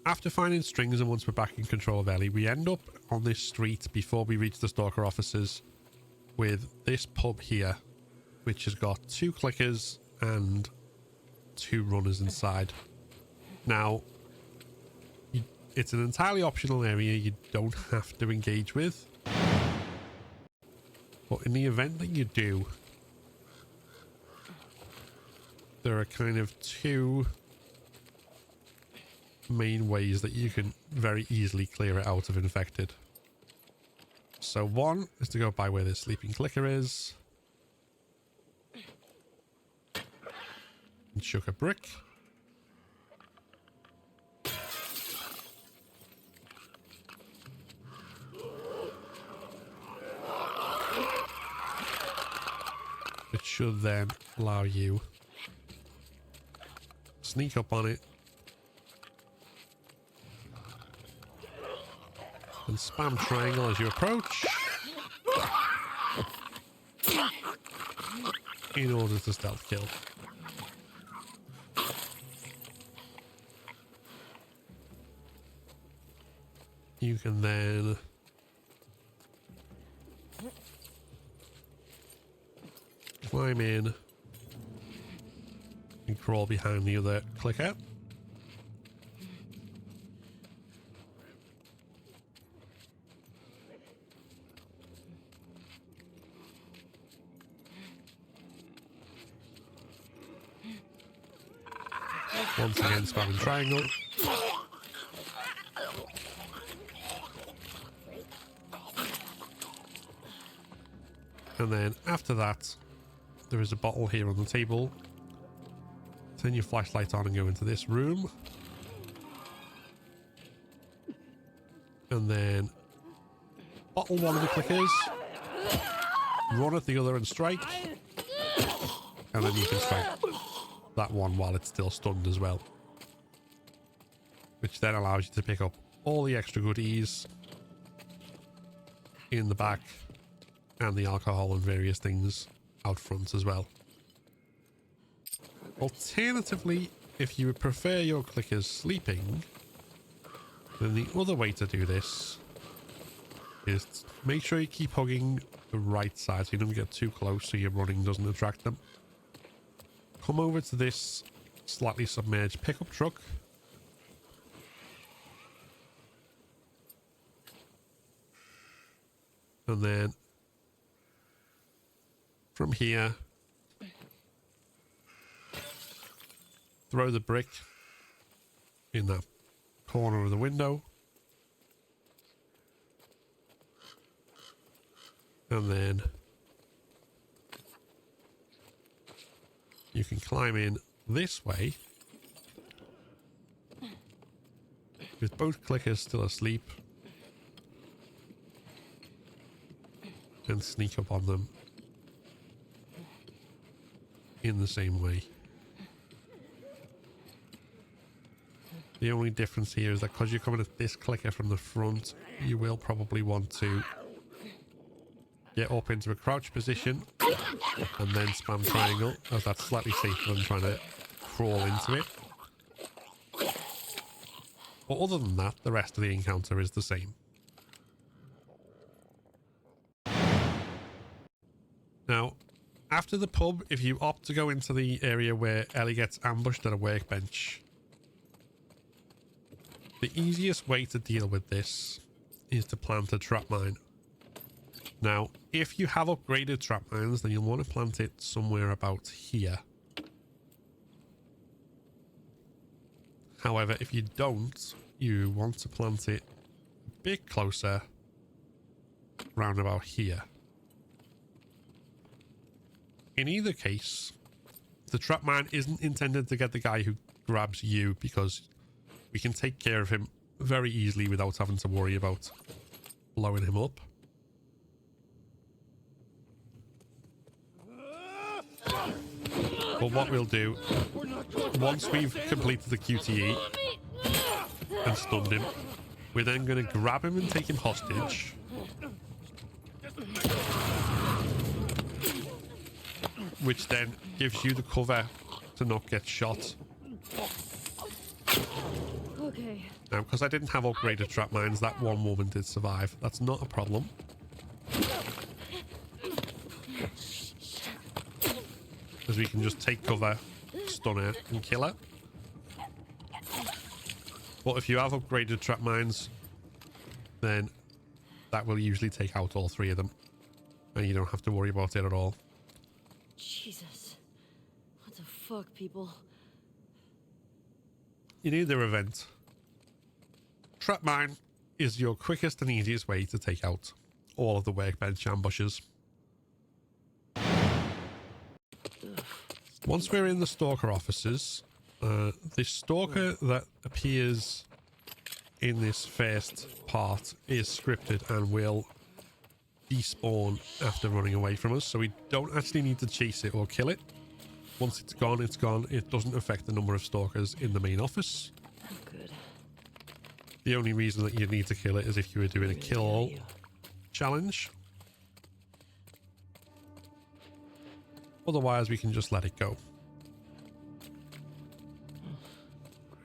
after finding strings and once we're back in control of Ellie, we end up on this street before we reach the Stalker Offices with this pub here, which has got 2 clickers and 2 runners inside. Now, it's an entirely optional area you don't have to engage with. But in the event that you do, there are kind of 2 main ways that you can very easily clear it out of infected. So one is to go by where the sleeping clicker is and chuck a brick. It should then allow you to sneak up on it and spam triangle as you approach in order to stealth kill. You can then climb in and crawl behind the other clicker. Once again, spamming triangle. And then after that, there is a bottle here on the table. Turn your flashlight on and go into this room. And then bottle one of the clickers. Run at the other and strike. And then you can strike that one while it's still stunned as well. Which then allows you to pick up all the extra goodies in the back and the alcohol and various things out front as well. Alternatively, if you would prefer your clickers sleeping, then the other way to do this is to make sure you keep hugging the right side so you don't get too close so your running doesn't attract them. Come over to this slightly submerged pickup truck. And then from here, throw the brick in that corner of the window. And then you can climb in this way with both clickers still asleep and sneak up on them in the same way. The only difference here is that because you're coming at this clicker from the front, you will probably want to get up into a crouch position and then spam triangle, as that's slightly safer than trying to crawl into it. But other than that, the rest of the encounter is the same. Now, after the pub, if you opt to go into the area where Ellie gets ambushed at a workbench, the easiest way to deal with this is to plant a trap mine. Now, if you have upgraded trap mines, then you'll want to plant it somewhere about here. However, if you don't, you want to plant it a bit closer, round about here. In either case, the trap mine isn't intended to get the guy who grabs you, because we can take care of him very easily without having to worry about blowing him up. But what we'll do, once we've completed the QTE and stunned him, we're then going to grab him and take him hostage. Which then gives you the cover to not get shot. Okay. Now, because I didn't have upgraded trap mines, that one woman did survive. That's not a problem. Because we can just take cover, stun her, and kill her. But if you have upgraded trap mines, then that will usually take out all 3 of them. And you don't have to worry about it at all. Jesus. What the fuck, people? In either event, trap mine is your quickest and easiest way to take out all of the workbench ambushes. Once we're in the Stalker offices, the Stalker that appears in this first part is scripted and will despawn after running away from us, so we don't actually need to chase it or kill it. Once it's gone, it's gone. It doesn't affect the number of Stalkers in the main office. Good. The only reason that you need to kill it is if you were doing a kill-all challenge. Otherwise, we can just let it go.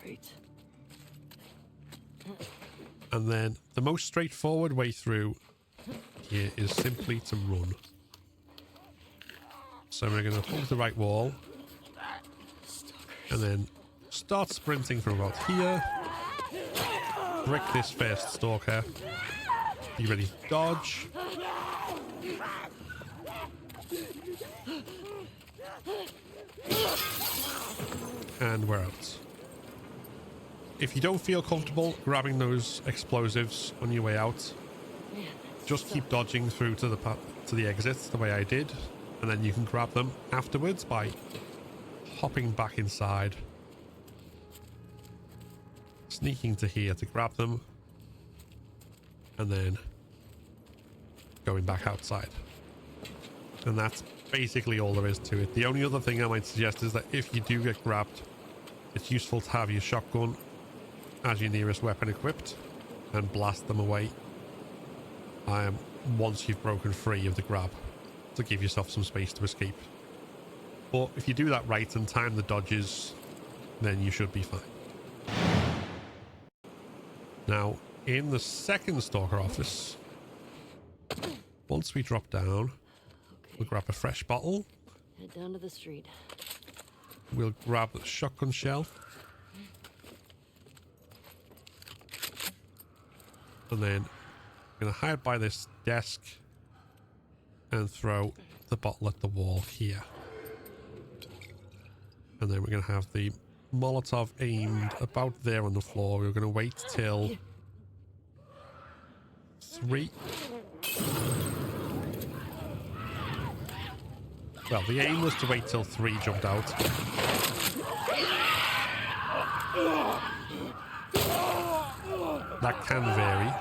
Great. And then the most straightforward way through here is simply to run. So we're going to hug the right wall and then start sprinting from about here. Brick this first Stalker. Be ready to dodge. And we're out. If you don't feel comfortable grabbing those explosives on your way out, just keep dodging through to the exits the way I did, and then you can grab them afterwards by hopping back inside, sneaking to here to grab them, and then going back outside. And that's basically all there is to it. The only other thing I might suggest is that if you do get grabbed, it's useful to have your shotgun as your nearest weapon equipped and blast them away once you've broken free of the grab, to give yourself some space to escape. But if you do that right and time the dodges, then you should be fine. Now, in the second Stalker office, once we drop down, we'll grab a fresh bottle. Head down to the street. We'll grab the shotgun shell. And then I'm going to hide by this desk and throw the bottle at the wall here. And then we're going to have the Molotov aimed about there on the floor. We're going to wait till 3. Well, the aim was to wait till 3 jumped out. That can vary.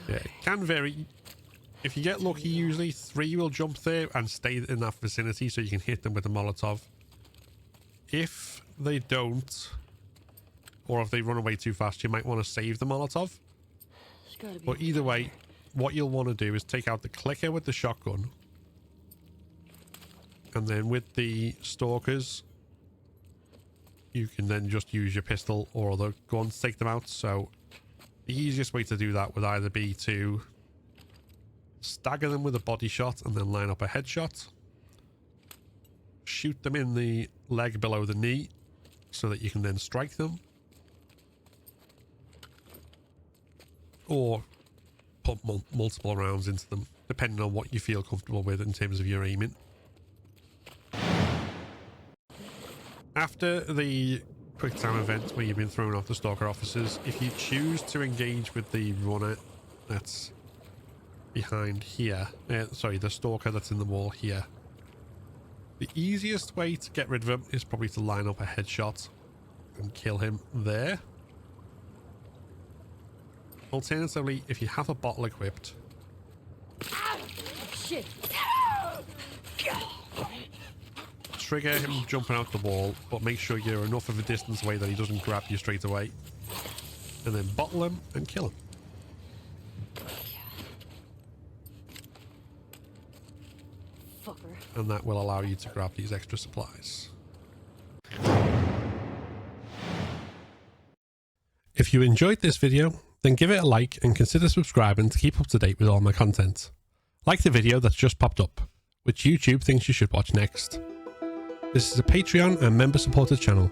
Yeah, it can vary. If you get lucky, usually 3 will jump there and stay in that vicinity so you can hit them with a Molotov. If they don't, or if they run away too fast, you might want to save the Molotov. But either way, what you'll want to do is take out the clicker with the shotgun. And then with the Stalkers, you can then just use your pistol or other guns to take them out. So the easiest way to do that would either be to stagger them with a body shot and then line up a headshot. Shoot them in the leg below the knee so that you can then strike them. Or pump multiple rounds into them, depending on what you feel comfortable with in terms of your aiming. After the quick time event where you've been thrown off the Stalker offices, if you choose to engage with the runner that's behind here, sorry, the Stalker that's in the wall here, the easiest way to get rid of him is probably to line up a headshot and kill him there. Alternatively, if you have a bottle equipped, trigger him jumping out the wall, but make sure you're enough of a distance away that he doesn't grab you straight away. And then bottle him and kill him. Fucker. And that will allow you to grab these extra supplies. If you enjoyed this video, then give it a like and consider subscribing to keep up to date with all my content. Like the video that's just popped up, which YouTube thinks you should watch next. This is a Patreon and member supported channel,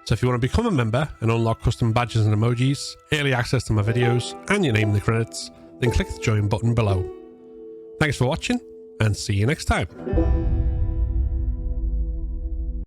so if you want to become a member and unlock custom badges and emojis, early access to my videos, and your name in the credits, then click the join button below. Thanks for watching, and see you next time.